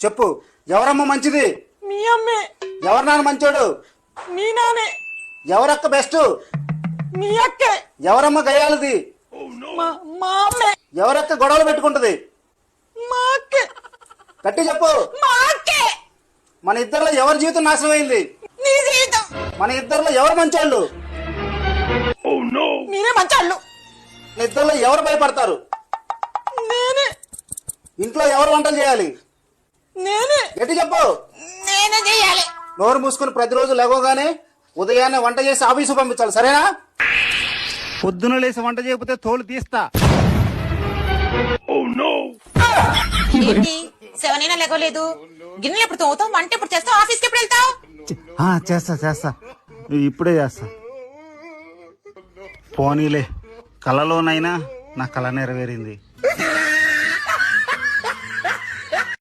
చెప్పు, ఎవరమ్మ మంచిది? మీ అమ్మే. ఎవరు నాన్న మంచోడు? మీ నానే. ఎవరక్క బెస్ట్? మీ అక్కే. ఎవరమ్మ గయ్యాలది? మా అమ్మే. ఎవరక్క గొడవలు పెట్టుకుంటది? మా అక్కే. గట్టి చెప్పు. మా అక్కే. మన ఇద్దరిలో ఎవరి జీవితం నాశనం అయింది? నీ జీవితం. మన ఇద్దరిలో ఎవరు మంచోళ్ళు? మీరే మంచాళ్ళు. మన ఇద్దరిలో ఎవరు భయపడతారు? నేనే. ఇంట్లో ఎవరు వంటలు చేయాలి? నేనే. గట్టి చెప్పు. నేనే చేయాలి. నోరు మూసుకుని ప్రతిరోజు లేవగానే ఉదయాన్నే వంట చేసి ఆఫీసు పంపించాలి, సరేనా? పొద్దున లేసి వంట చేయకపోతే తోలు తీస్తా. ఏంటి 7 అయినా లేగలేదు? గిన్నెలు ఎప్పుడు తోగుతావు? వంట ఎప్పుడు చేస్తావు? ఆఫీస్కి ఎప్పుడు వెళ్తావు? చేస్తా ఇప్పుడే చేస్తా. పోనీలే, కలలోనైనా నా కళ నెరవేరింది.